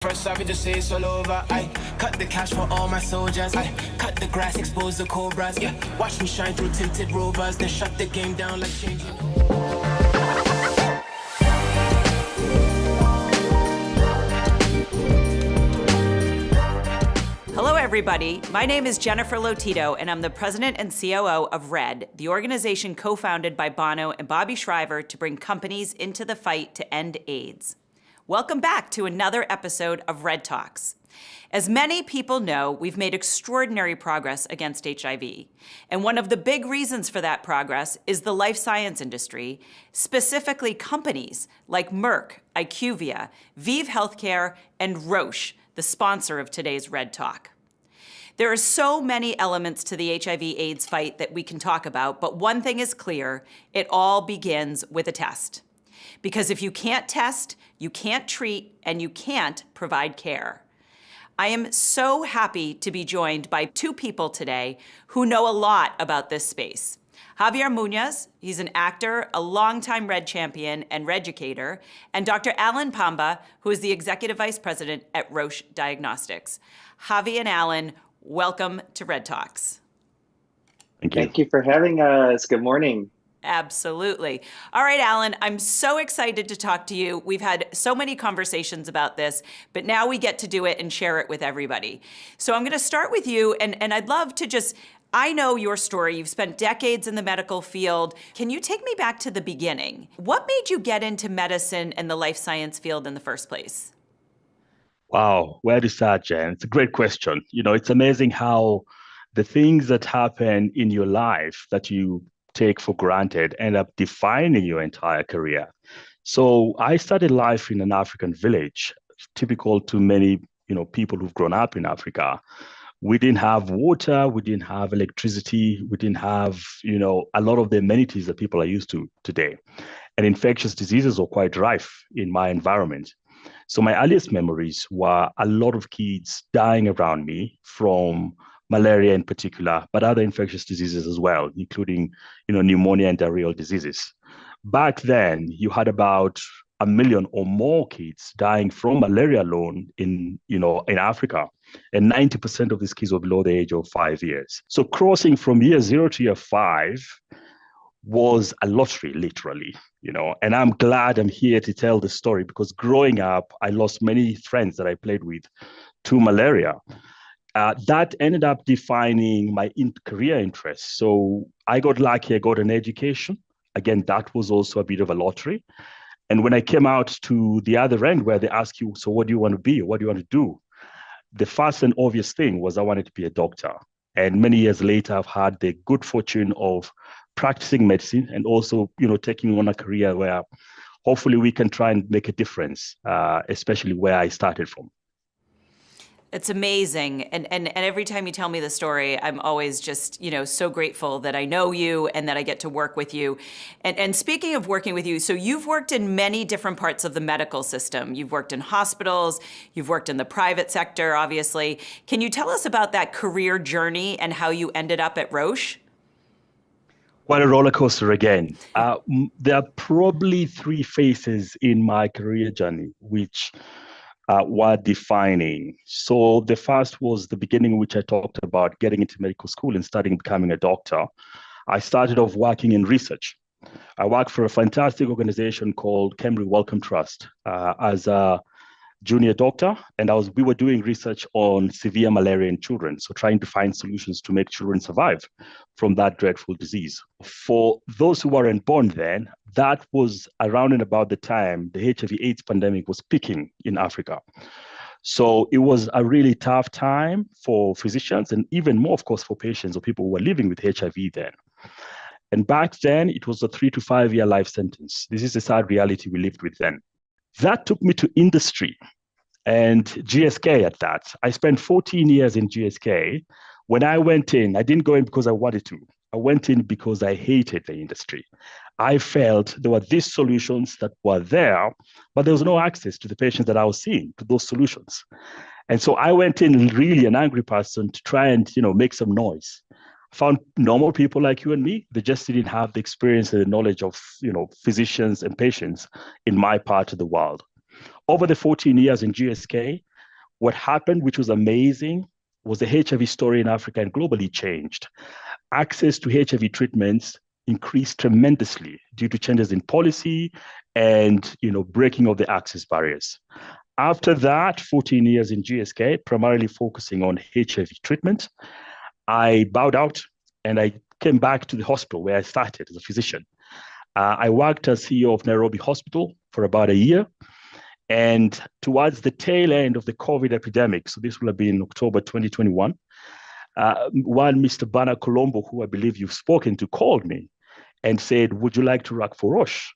First I just say it's all over. I cut the cash for all my soldiers. I cut the grass, expose the cobras. Yeah, watch me shine through tinted rovers. Then shut the game down like changing. Hello, everybody. My name is Jennifer Lotito, and I'm the president and COO of RED, the organization co-founded by Bono and Bobby Shriver to bring companies into the fight to end AIDS. Welcome back to another episode of Red Talks. As many people know, we've made extraordinary progress against HIV. And one of the big reasons for that progress is the life science industry, specifically companies like Merck, IQVIA, Vive Healthcare, and Roche, the sponsor of today's Red Talk. There are so many elements to the HIV/AIDS fight that we can talk about, but one thing is clear: it all begins with a test. Because if you can't test, you can't treat, and you can't provide care. I am so happy to be joined by two people today who know a lot about this space. Javier Muñoz, he's an actor, a longtime RED champion and Reducator, and Dr. Allan Pamba, who is the Executive Vice President at Roche Diagnostics. Javi and Allan, welcome to Red Talks. Thank you. Thank you for having us. Good morning. Absolutely. All right, Allan, I'm so excited to talk to you. We've had so many conversations about this, but now we get to do it and share it with everybody. So I'm going to start with you, and I'd love to just, I know your story. You've spent decades in the medical field. Can you take me back to the beginning? What made you get into medicine and the life science field in the first place? Wow, where to start, Jen? It's a great question. You know, it's amazing how the things that happen in your life that you take for granted end up defining your entire career. So I started life in an African village, typical to many, people who've grown up in Africa. We didn't have water, we didn't have electricity, we didn't have, a lot of the amenities that people are used to today. And infectious diseases were quite rife in my environment. So my earliest memories were a lot of kids dying around me from malaria in particular, but other infectious diseases as well, including, pneumonia and diarrheal diseases. Back then, you had about 1 million or more kids dying from malaria alone in Africa. And 90% of these kids were below the age of 5 years. So crossing from year 0 to year 5 was a lottery, literally, and I'm glad I'm here to tell the story because growing up, I lost many friends that I played with to malaria. That ended up defining my career interests. So I got lucky, I got an education. Again, that was also a bit of a lottery. And when I came out to the other end where they ask you, so what do you want to be? What do you want to do? The first and obvious thing was I wanted to be a doctor. And many years later, I've had the good fortune of practicing medicine and also, taking on a career where hopefully we can try and make a difference, especially where I started from. It's amazing. And every time you tell me the story, I'm always just, so grateful that I know you and that I get to work with you. And speaking of working with you, so you've worked in many different parts of the medical system. You've worked in hospitals, you've worked in the private sector, obviously. Can you tell us about that career journey and how you ended up at Roche? What a roller coaster again. There are probably 3 phases in my career journey, which were defining. So the first was the beginning, which I talked about getting into medical school and studying becoming a doctor. I started off working in research. I worked for a fantastic organization called Kemry Wellcome Trust as a junior doctor, and we were doing research on severe malaria in children, so trying to find solutions to make children survive from that dreadful disease. For those who weren't born then, that was around and about the time the HIV/AIDS pandemic was peaking in Africa. So it was a really tough time for physicians and even more, of course, for patients or people who were living with HIV then. And back then, it was a 3 to 5 year life sentence. This is the sad reality we lived with then. That took me to industry and GSK at that. I spent 14 years in GSK. When I went in, I didn't go in because I wanted to. I went in because I hated the industry. I felt there were these solutions that were there, but there was no access to the patients that I was seeing, to those solutions. And so I went in really an angry person to try and, make some noise. Found normal people like you and me. They just didn't have the experience and the knowledge of, physicians and patients in my part of the world. Over the 14 years in GSK, What happened, which was amazing, was the HIV story in Africa and globally changed. Access to HIV treatments increased tremendously due to changes in policy and breaking of the access barriers. After that, 14 years in GSK, primarily focusing on HIV treatment, I bowed out and I came back to the hospital where I started as a physician. I worked as CEO of Nairobi Hospital for about a year. And towards the tail end of the COVID epidemic, so this will have been October 2021, one Mr. Bana Colombo, who I believe you've spoken to, called me and said, would you like to work for Roche?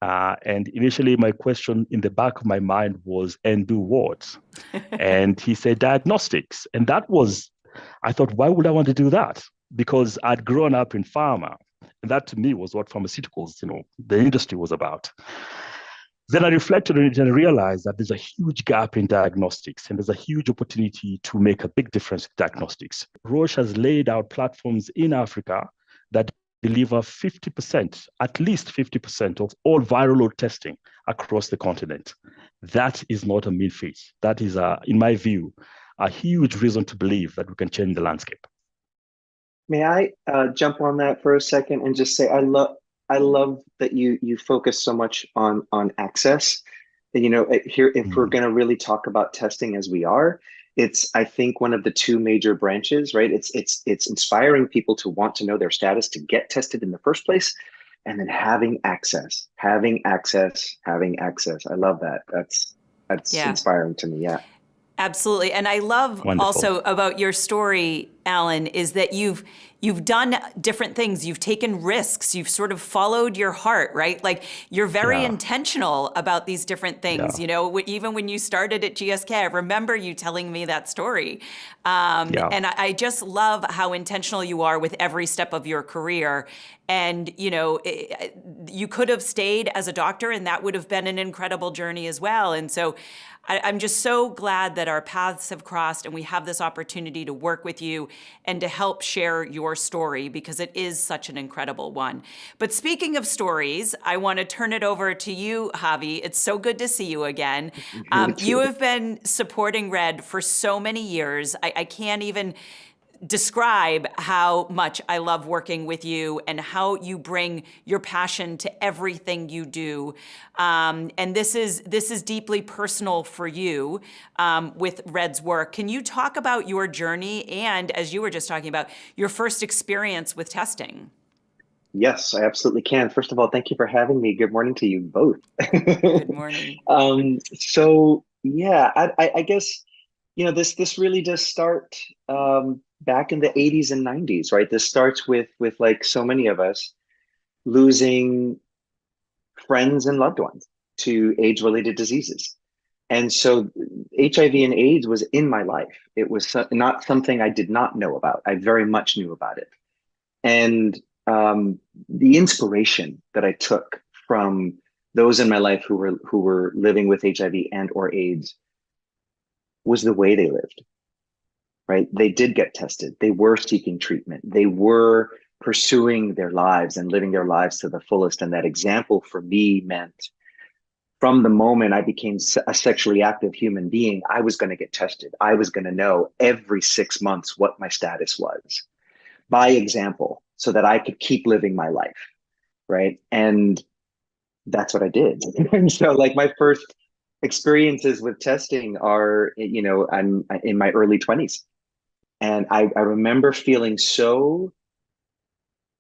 And initially my question in the back of my mind was, and do what? And he said, diagnostics. And that was, I thought, why would I want to do that? Because I'd grown up in pharma. And that to me was what pharmaceuticals, the industry was about. Then I reflected on it and realized that there's a huge gap in diagnostics and there's a huge opportunity to make a big difference in diagnostics. Roche has laid out platforms in Africa that deliver 50%, at least 50% of all viral load testing across the continent. That is not a mean feat. That is, in my view, a huge reason to believe that we can change the landscape. May I jump on that for a second and just say I love that you focus so much on access. Here, if we're going to really talk about testing as we are, it's, I think, one of the two major branches, right? It's inspiring people to want to know their status, to get tested in the first place, and then having access. I love that. That's inspiring to me. Yeah. Absolutely. And I love also about your story, Allan, is that you've done different things. You've taken risks. You've sort of followed your heart, right? Like you're very intentional about these different things. Even when you started at GSK, I remember you telling me that story. And I just love how intentional you are with every step of your career. And, you could have stayed as a doctor and that would have been an incredible journey as well. And so I'm just so glad that our paths have crossed and we have this opportunity to work with you and to help share your story because it is such an incredible one. But speaking of stories, I want to turn it over to you, Javi. It's so good to see you again. You have been supporting Red for so many years. I can't even describe how much I love working with you and how you bring your passion to everything you do. And this is deeply personal for you with Red's work. Can you talk about your journey and, as you were just talking about, your first experience with testing? Yes, I absolutely can. First of all, thank you for having me. Good morning to you both. Good morning. I guess, this really does start back in the 80s and 90s, right? This starts with like so many of us losing friends and loved ones to age-related diseases. And so HIV and AIDS was in my life. It was not something I did not know about. I very much knew about it. And the inspiration that I took from those in my life who were living with HIV and or AIDS was the way they lived. Right? They did get tested. They were seeking treatment. They were pursuing their lives and living their lives to the fullest. And that example for me meant from the moment I became a sexually active human being, I was going to get tested. I was going to know every 6 months what my status was by example, so that I could keep living my life. Right. And that's what I did. And so like my first experiences with testing are, I'm in my early 20s. And I remember feeling so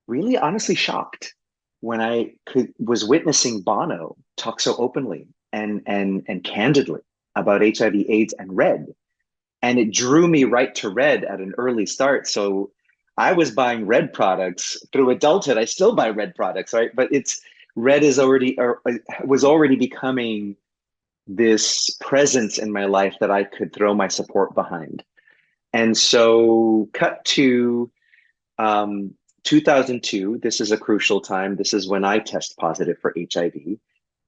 really honestly shocked when I was witnessing Bono talk so openly and candidly about HIV, AIDS, and Red. And it drew me right to Red at an early start. So I was buying Red products through adulthood. I still buy Red products, right? But Red was already becoming this presence in my life that I could throw my support behind. And so cut to 2002, this is a crucial time. This is when I test positive for HIV.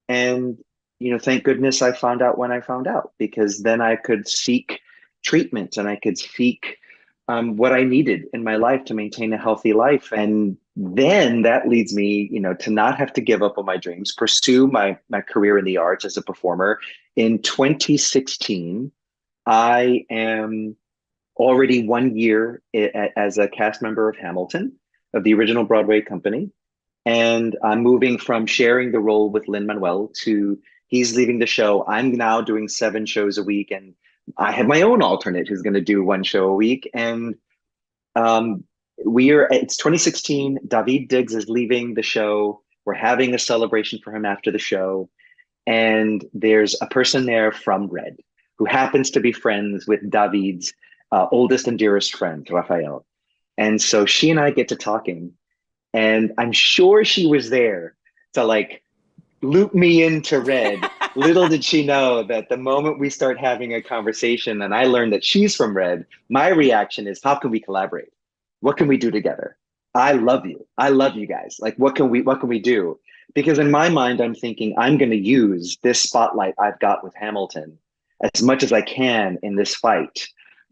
And, thank goodness I found out when I found out, because then I could seek treatment and I could seek what I needed in my life to maintain a healthy life. And then that leads me, to not have to give up on my dreams, pursue my career in the arts as a performer. In 2016, I am already 1 year as a cast member of Hamilton, of the original Broadway company. And I'm moving from sharing the role with Lin-Manuel to he's leaving the show. I'm now doing 7 shows a week, and I have my own alternate who's going to do 1 show a week. And um, it's 2016. David Diggs is leaving the show. We're having a celebration for him after the show. And there's a person there from Red who happens to be friends with David's oldest and dearest friend, Rafael. And so she and I get to talking, and I'm sure she was there to like loop me into Red. Little did she know that the moment we start having a conversation and I learn that she's from Red, my reaction is, how can we collaborate? What can we do together? I love you. I love you guys. Like, what can we do? Because in my mind, I'm thinking I'm going to use this spotlight I've got with Hamilton as much as I can in this fight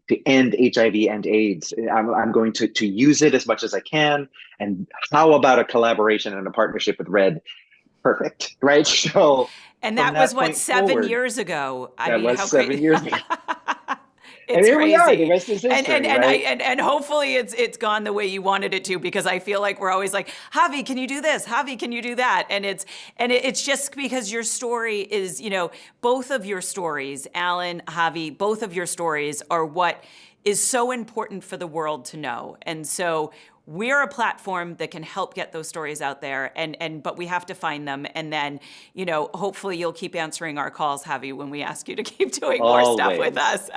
to end HIV and AIDS. I'm going to use it as much as I can. And how about a collaboration and a partnership with Red? Perfect, right? So, and that was what, 7 years ago. I mean, was 7 years ago. It's and here crazy. we are. The rest is history, and hopefully it's gone the way you wanted it to, because I feel like we're always like, Javi, can you do this? Javi, can you do that? And it's just because your story is, both of your stories, Allan, Javi, both of your stories are what is so important for the world to know. And so we're a platform that can help get those stories out there, but we have to find them. And then, hopefully you'll keep answering our calls, Javi, when we ask you to keep doing more stuff with us.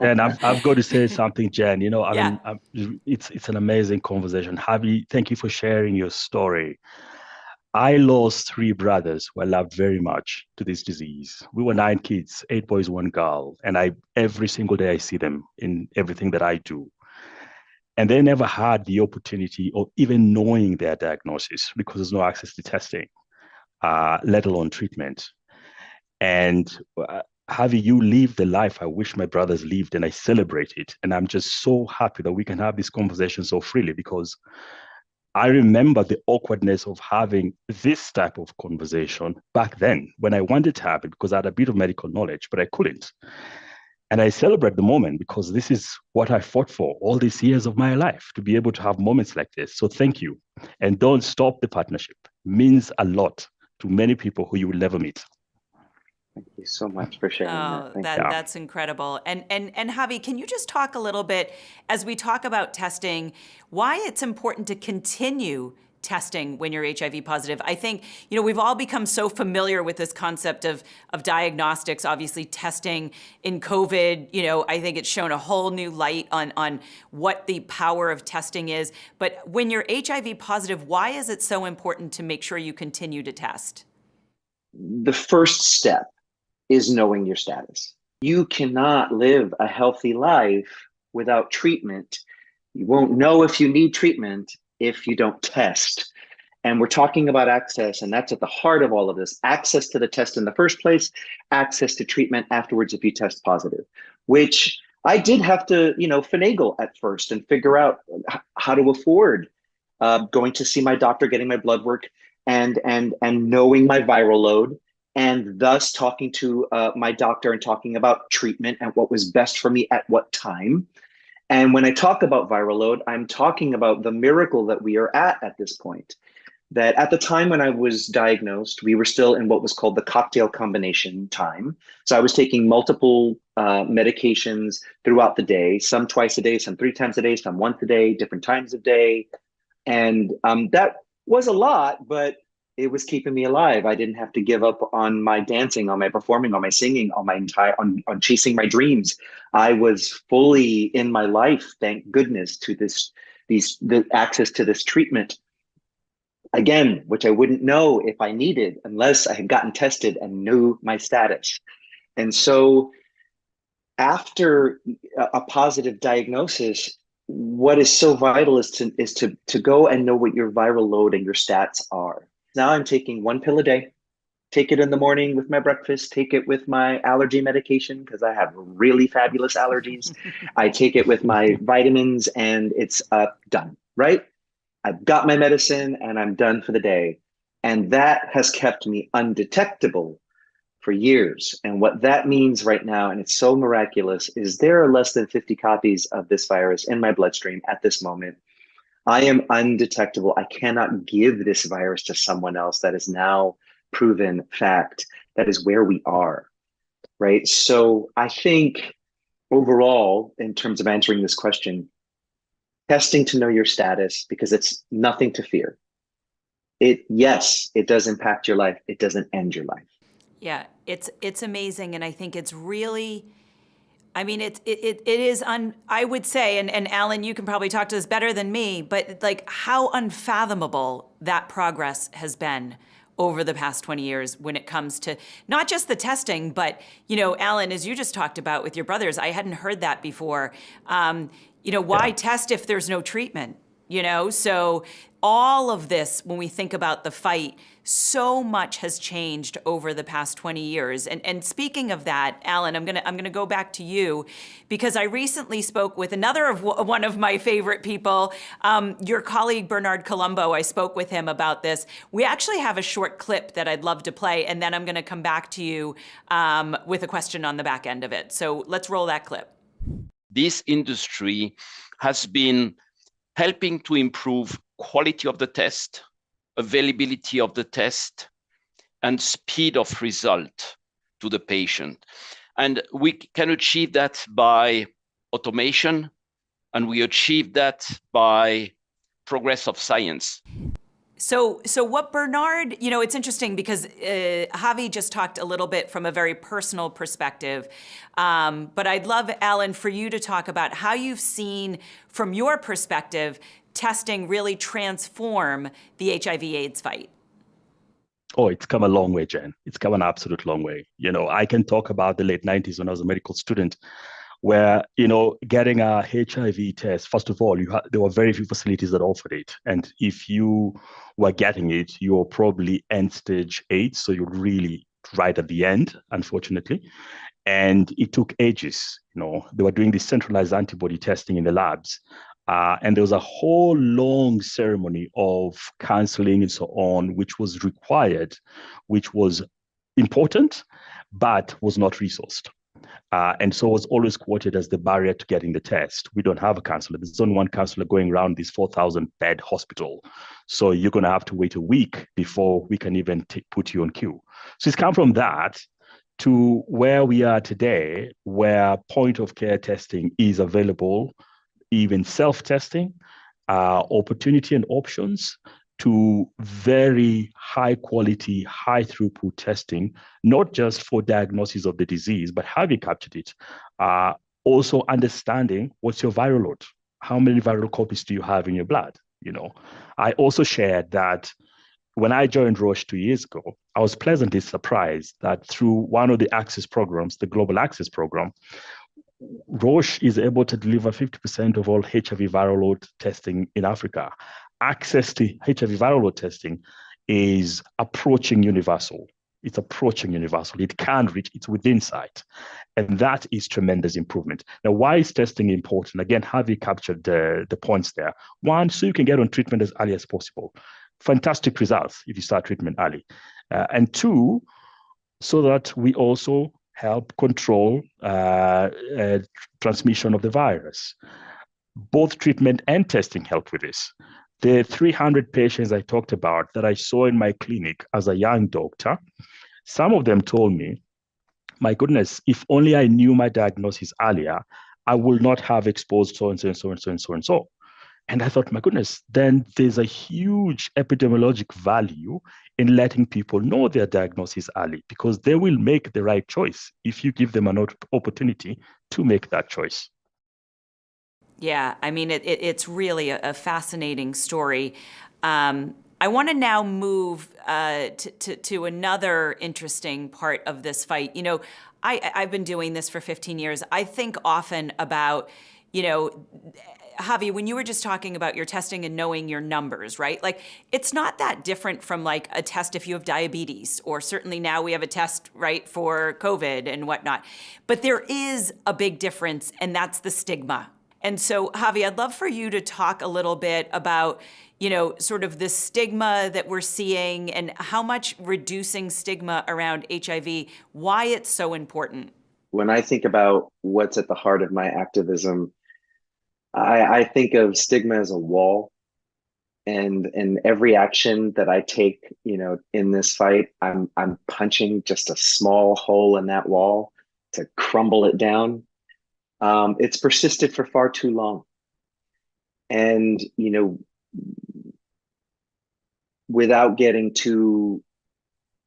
And I've got to say something, Jen. Yeah. It's an amazing conversation. Javi, thank you for sharing your story. I lost 3 brothers who I loved very much to this disease. We were 9 kids, 8 boys, 1 girl. And every single day I see them in everything that I do. And they never had the opportunity of even knowing their diagnosis because there's no access to testing, let alone treatment. And Javi, you live the life I wish my brothers lived, and I celebrate it. And I'm just so happy that we can have this conversation so freely, because I remember the awkwardness of having this type of conversation back then when I wanted to have it, because I had a bit of medical knowledge, but I couldn't. And I celebrate the moment because this is what I fought for all these years of my life, to be able to have moments like this. So thank you. And don't stop the partnership. It means a lot to many people who you will never meet. Thank you so much for sharing that. That's incredible. And Javi, can you just talk a little bit, as we talk about testing, why it's important to continue testing when you're HIV positive? I think, we've all become so familiar with this concept of diagnostics, obviously testing in COVID. I think it's shown a whole new light on what the power of testing is. But when you're HIV positive, why is it so important to make sure you continue to test? The first step is knowing your status. You cannot live a healthy life without treatment. You won't know if you need treatment if you don't test. And we're talking about access, and that's at the heart of all of this. Access to the test in the first place, access to treatment afterwards if you test positive, which I did have to, finagle at first and figure out how to afford going to see my doctor, getting my blood work, and knowing my viral load, and thus talking to my doctor and talking about treatment and what was best for me at what time. And when I talk about viral load, I'm talking about the miracle that we are at this point. That at the time when I was diagnosed, we were still in what was called the cocktail combination time. So I was taking multiple medications throughout the day, some twice a day, some 3 times a day, some once a day, different times of day. And that was a lot, but it was keeping me alive. I didn't have to give up on my dancing, on my performing, on my singing, on chasing my dreams. I was fully in my life, thank goodness, to the access to this treatment. Again, which I wouldn't know if I needed unless I had gotten tested and knew my status. And so after a positive diagnosis, what is so vital is to go and know what your viral load and your stats are. Now I'm taking 1 pill a day, take it in the morning with my breakfast, take it with my allergy medication because I have really fabulous allergies. I take it with my vitamins and it's done, right? I've got my medicine and I'm done for the day. And that has kept me undetectable for years. And what that means right now, and it's so miraculous, is there are less than 50 copies of this virus in my bloodstream at this moment. I am undetectable. I cannot give this virus to someone else. That is now proven fact. That is where we are, right? So I think overall, in terms of answering this question, testing to know your status, because it's nothing to fear. Yes, it does impact your life. It doesn't end your life. Yeah, it's amazing, and I think it's really, I mean, it is I would say, and Allan, you can probably talk to this better than me, but like how unfathomable that progress has been over the past 20 years when it comes to not just the testing, but, you know, Allan, as you just talked about with your brothers, I hadn't heard that before. Why test if there's no treatment? So all of this, when we think about the fight, so much has changed over the past 20 years. And speaking of that, Allan, I'm gonna go back to you, because I recently spoke with one of my favorite people, your colleague Bernard Colombo. I spoke with him about this. We actually have a short clip that I'd love to play, and then I'm gonna come back to you with a question on the back end of it. So let's roll that clip. This industry has been helping to improve quality of the test, availability of the test, and speed of result to the patient. And we can achieve that by automation, and we achieve that by progress of science. So what Bernard, it's interesting because Javi just talked a little bit from a very personal perspective, but I'd love, Allan, for you to talk about how you've seen, from your perspective, testing really transform the HIV/AIDS fight. Oh, it's come a long way, Jen. It's come an absolute long way. I can talk about the late 90s when I was a medical student, where, getting a HIV test, first of all, there were very few facilities that offered it. And if you were getting it, you were probably end-stage AIDS, so you're really right at the end, unfortunately. And it took ages. They were doing this centralized antibody testing in the labs. And there was a whole long ceremony of counseling and so on, which was required, which was important, but was not resourced. And so was always quoted as the barrier to getting the test. We don't have a counselor. There's only one counselor going around this 4,000-bed hospital. So you're going to have to wait a week before we can even put you on queue. So it's come from that to where we are today, where point-of-care testing is available, even self-testing, opportunity and options, to very high quality, high throughput testing, not just for diagnosis of the disease, but have you captured it? Also understanding what's your viral load. How many viral copies do you have in your blood? I also shared that when I joined Roche 2 years ago, I was pleasantly surprised that through one of the access programs, the Global Access Program, Roche is able to deliver 50% of all HIV viral load testing in Africa. Access to HIV viral load testing is approaching universal. It's approaching universal. It can reach, it's within sight. And that is tremendous improvement. Now, why is testing important? Again, have you captured the points there? One, so you can get on treatment as early as possible. Fantastic results if you start treatment early. And two, so that we also help control transmission of the virus. Both treatment and testing help with this. The 300 patients I talked about that I saw in my clinic as a young doctor, some of them told me, my goodness, if only I knew my diagnosis earlier, I will not have exposed so and so and so and so and so and so. And I thought, my goodness, then there's a huge epidemiologic value in letting people know their diagnosis early, because they will make the right choice if you give them an opportunity to make that choice. Yeah, I mean, it's really a fascinating story. I want to now move to another interesting part of this fight. I've been doing this for 15 years. I think often about, Javi, when you were just talking about your testing and knowing your numbers, right? Like, it's not that different from like a test if you have diabetes, or certainly now we have a test, right, for COVID and whatnot. But there is a big difference, and that's the stigma. And so, Javi, I'd love for you to talk a little bit about, sort of the stigma that we're seeing and how much reducing stigma around HIV, why it's so important. When I think about what's at the heart of my activism, I think of stigma as a wall. And every action that I take, in this fight, I'm punching just a small hole in that wall to crumble it down. It's persisted for far too long. And, without getting too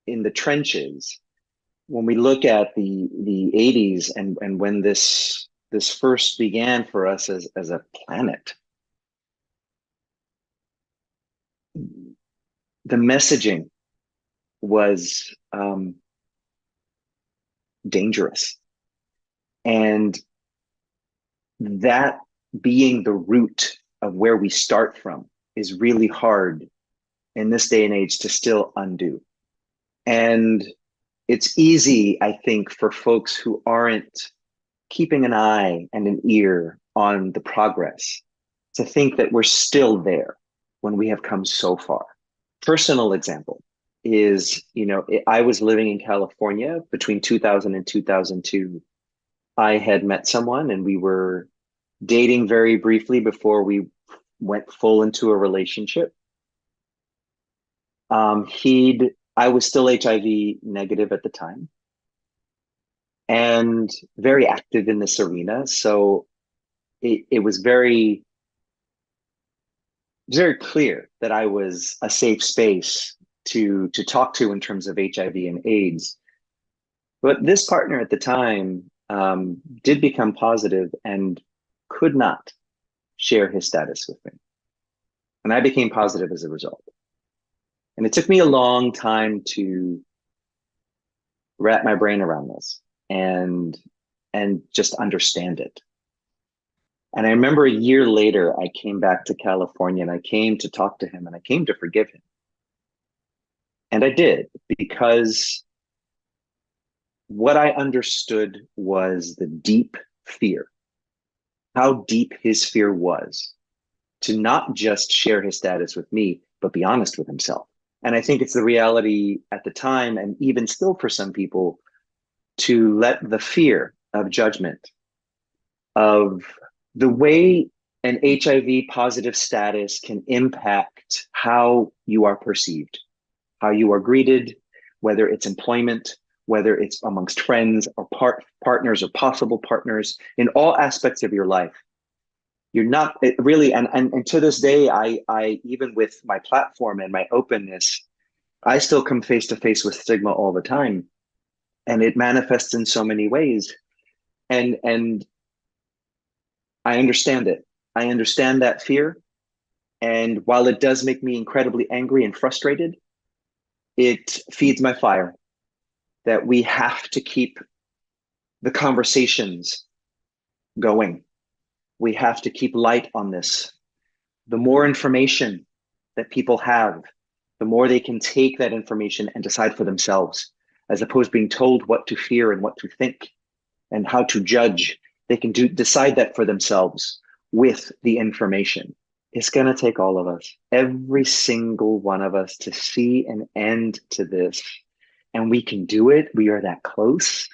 in the trenches, when we look at the 80s and when this first began for us as a planet, the messaging was dangerous. And that being the root of where we start from is really hard in this day and age to still undo. And it's easy, I think, for folks who aren't keeping an eye and an ear on the progress to think that we're still there when we have come so far. Personal example is, I was living in California between 2000 and 2002. I had met someone and we were dating very briefly before we went full into a relationship. I was still HIV negative at the time and very active in this arena. So it was very clear that I was a safe space to talk to in terms of HIV and AIDS. But this partner at the time did become positive and could not share his status with me. And I became positive as a result. And it took me a long time to wrap my brain around this and just understand it. And I remember a year later, I came back to California and I came to talk to him and I came to forgive him. And I did, because what I understood was the deep fear, how deep his fear was to not just share his status with me, but be honest with himself. And I think it's the reality at the time, and even still for some people, to let the fear of judgment, of the way an HIV positive status can impact how you are perceived, how you are greeted, whether it's employment, whether it's amongst friends or partners or possible partners, in all aspects of your life. You're not really, and to this day, I even with my platform and my openness, I still come face to face with stigma all the time, and it manifests in so many ways. And I understand it. I understand that fear. And while it does make me incredibly angry and frustrated, it feeds my fire that we have to keep the conversations going. We have to keep light on this. The more information that people have, the more they can take that information and decide for themselves, as opposed to being told what to fear and what to think and how to judge. They can decide that for themselves with the information. It's going to take all of us, every single one of us, to see an end to this. And we can do it. We are that close.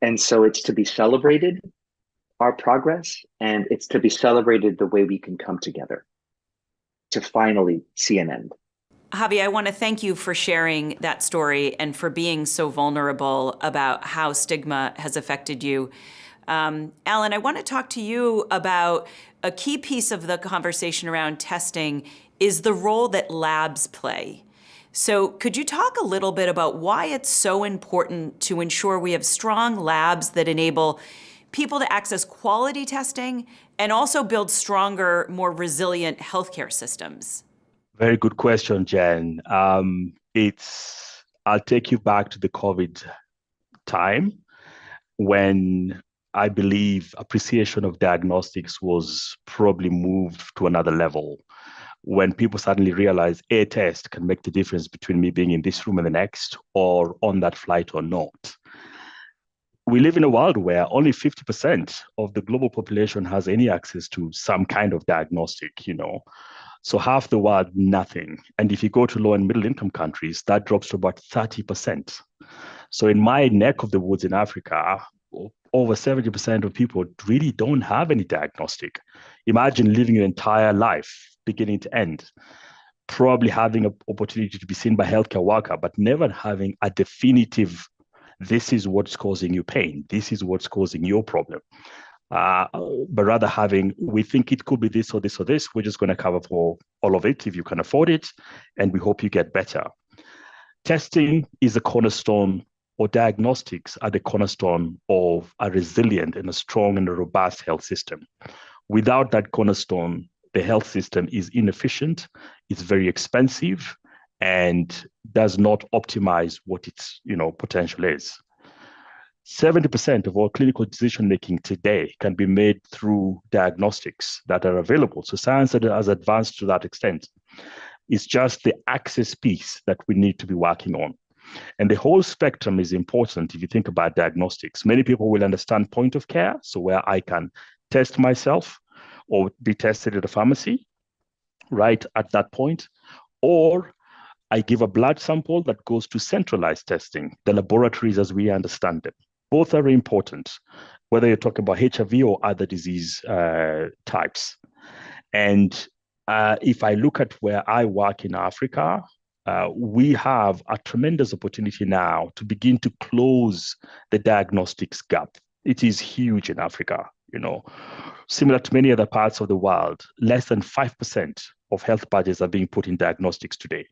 And so it's to be celebrated, our progress, and it's to be celebrated the way we can come together to finally see an end. Javi, I want to thank you for sharing that story and for being so vulnerable about how stigma has affected you. Allan, I want to talk to you about a key piece of the conversation around testing is the role that labs play. So could you talk a little bit about why it's so important to ensure we have strong labs that enable people to access quality testing and also build stronger, more resilient healthcare systems? Very good question, Jen. I'll take you back to the COVID time when I believe appreciation of diagnostics was probably moved to another level. When people suddenly realized a test can make the difference between me being in this room and the next, or on that flight or not. we live in a world where only 50% of the global population has any access to some kind of diagnostic, So half the world, nothing. And if you go to low and middle income countries, that drops to about 30%. So in my neck of the woods in Africa, over 70% of people really don't have any diagnostic. Imagine living your entire life, beginning to end, probably having an opportunity to be seen by a healthcare worker, but never having a definitive, this is what's causing you pain, this is what's causing your problem. But rather having, we think it could be this or this or this, we're just going to cover for all of it if you can afford it, and we hope you get better. Testing is a cornerstone, or diagnostics are the cornerstone of a resilient and a strong and a robust health system. Without that cornerstone, the health system is inefficient, it's very expensive, and does not optimize what its potential is. 70% of all clinical decision-making today can be made through diagnostics that are available. So science has advanced to that extent. It's just the access piece that we need to be working on. And the whole spectrum is important if you think about diagnostics. Many people will understand point of care, so where I can test myself or be tested at a pharmacy right at that point, or I give a blood sample that goes to centralized testing, the laboratories as we understand them. Both are important, whether you're talking about HIV or other disease types. And if I look at where I work in Africa, we have a tremendous opportunity now to begin to close the diagnostics gap. It is huge in Africa, Similar to many other parts of the world, less than 5% of health budgets are being put in diagnostics today.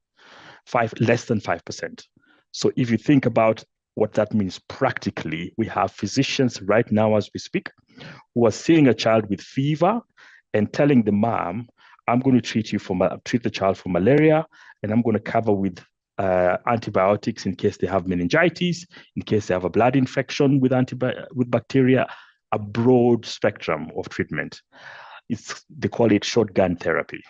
Less than 5%. So if you think about what that means practically, we have physicians right now as we speak who are seeing a child with fever and telling the mom, I'm going to treat the child for malaria, and I'm going to cover with antibiotics in case they have meningitis, in case they have a blood infection with bacteria, a broad spectrum of treatment. They call it shotgun therapy.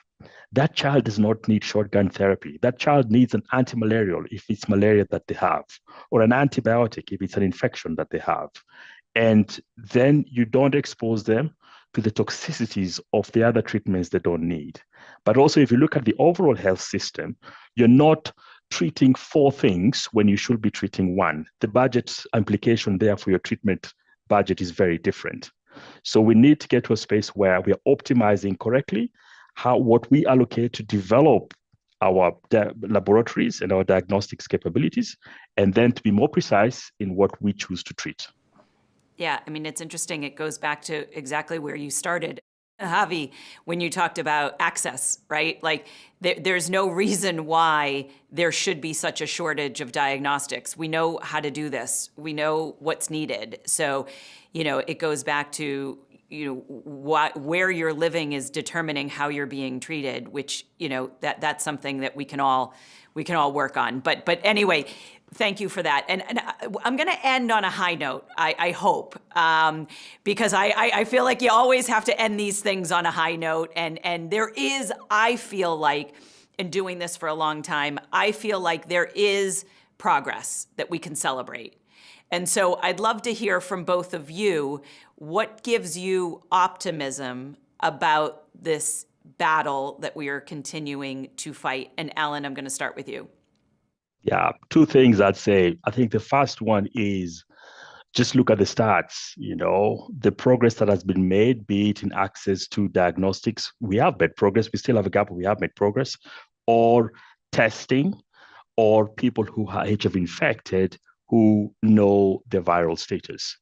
That child does not need shotgun therapy. That child needs an antimalarial if it's malaria that they have, or an antibiotic if it's an infection that they have. And then you don't expose them to the toxicities of the other treatments they don't need. But also, if you look at the overall health system, you're not treating 4 things when you should be treating 1. The budget implication there for your treatment budget is very different. So we need to get to a space where we are optimizing correctly what we allocate to develop our laboratories and our diagnostics capabilities, and then to be more precise in what we choose to treat. Yeah, I mean, it's interesting. It goes back to exactly where you started, Javi, when you talked about access, right? Like there's no reason why there should be such a shortage of diagnostics. We know how to do this. We know what's needed. So, it goes back to, where you're living is determining how you're being treated, which, that's something that we can all work on. But anyway, thank you for that. And I'm going to end on a high note, I hope, because I feel like you always have to end these things on a high note. And there is, I feel like, in doing this for a long time, I feel like there is progress that we can celebrate. And so I'd love to hear from both of you, what gives you optimism about this battle that we are continuing to fight? And Allan, I'm going to start with you. Yeah, 2 things I'd say. I think the first one is just look at the stats, the progress that has been made, be it in access to diagnostics. We have made progress. We still have a gap, but we have made progress. Or testing, or people who are HIV infected who know their viral status,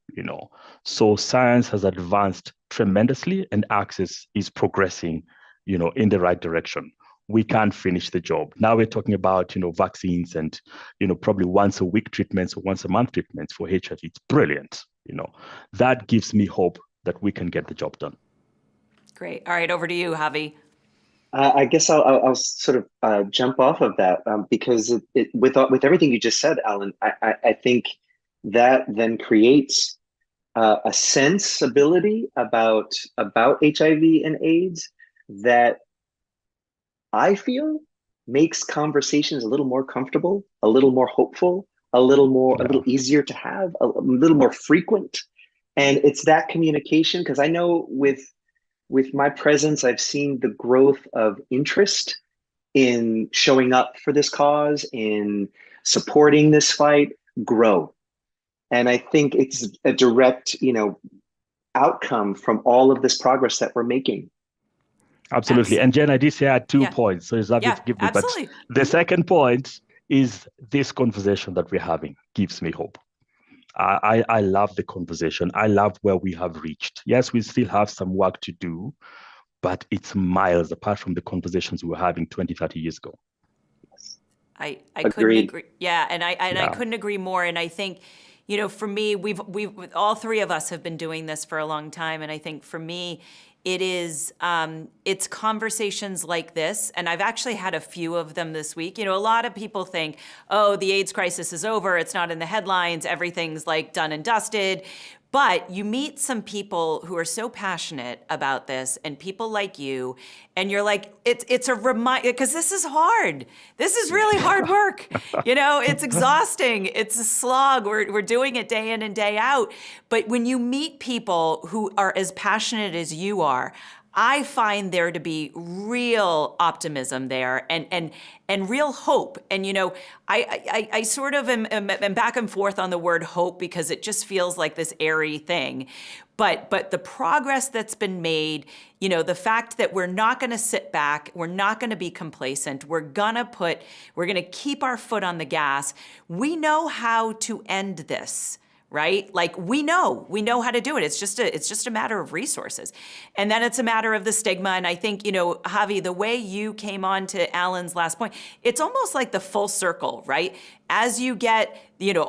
So science has advanced tremendously, and access is progressing, in the right direction. We can't finish the job. Now we're talking about, vaccines and, probably once a week treatments or once a month treatments for HIV. It's brilliant. That gives me hope that we can get the job done. Great. All right. Over to you, Javi. I guess I'll sort of jump off of that because with everything you just said, Allan, I think that then creates a sensibility about HIV and AIDS that I feel makes conversations a little more comfortable, a little more hopeful, a little more, a little easier to have, a little more frequent. And it's that communication, because I know with my presence, I've seen the growth of interest in showing up for this cause, in supporting this fight grow. And I think it's a direct, outcome from all of this progress that we're making. Absolutely. And Jen, I did say I had 2 points, so it's happy to give me. Absolutely. But the second point is this conversation that we're having gives me hope. I love the conversation. I love where we have reached. Yes, we still have some work to do, but it's miles apart from the conversations we were having 20, 30 years ago. I couldn't agree. Yeah, and I couldn't agree more. And I think, for me, we've all three of us have been doing this for a long time, and I think for me, it's conversations like this, and I've actually had a few of them this week. A lot of people think, oh, the AIDS crisis is over, it's not in the headlines, everything's like done and dusted. But you meet some people who are so passionate about this, and people like you, and you're like, it's a reminder, because this is hard. This is really hard work. It's exhausting. It's a slog. We're doing it day in and day out. But when you meet people who are as passionate as you are, I find there to be real optimism there and real hope. And, I sort of am back and forth on the word hope because it just feels like this airy thing. But the progress that's been made, the fact that we're not going to sit back, we're not going to be complacent, we're going to keep our foot on the gas. We know how to end this. Right? Like we know how to do it. It's just a matter of resources. And then it's a matter of the stigma. And I think, Javi, the way you came on to Allan's last point, it's almost like the full circle, right? As you get,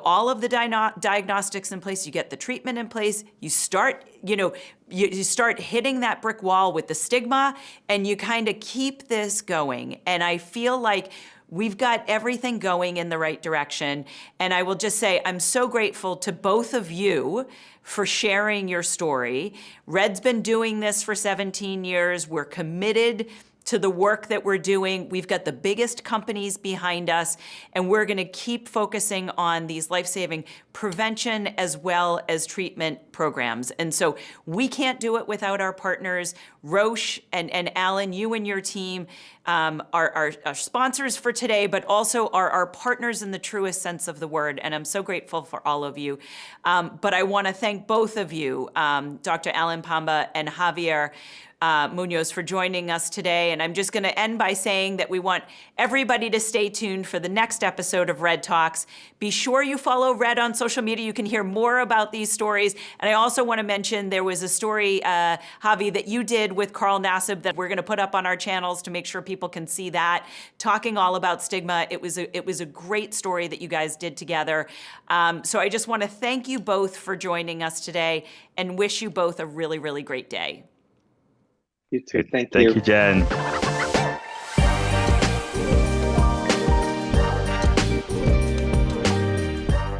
all of the diagnostics in place, you get the treatment in place, you start, you start hitting that brick wall with the stigma, and you kind of keep this going. And I feel like we've got everything going in the right direction. And I will just say, I'm so grateful to both of you for sharing your story. Red's been doing this for 17 years. We're committed to the work that we're doing. We've got the biggest companies behind us, and we're going to keep focusing on these life-saving prevention as well as treatment programs. And so we can't do it without our partners. Roche and Allan, you and your team are sponsors for today, but also are our partners in the truest sense of the word. And I'm so grateful for all of you. But I want to thank both of you, Dr. Allan Pamba and Javier Muñoz, for joining us today. And I'm just going to end by saying that we want everybody to stay tuned for the next episode of Red Talks. Be sure you follow Red on social media. You can hear more about these stories. And I also want to mention there was a story, Javi, that you did with Carl Nassib that we're going to put up on our channels to make sure people can see that, talking all about stigma. It was a great story that you guys did together. So I just want to thank you both for joining us today and wish you both a really, really great day. You too. Thank you, Jen.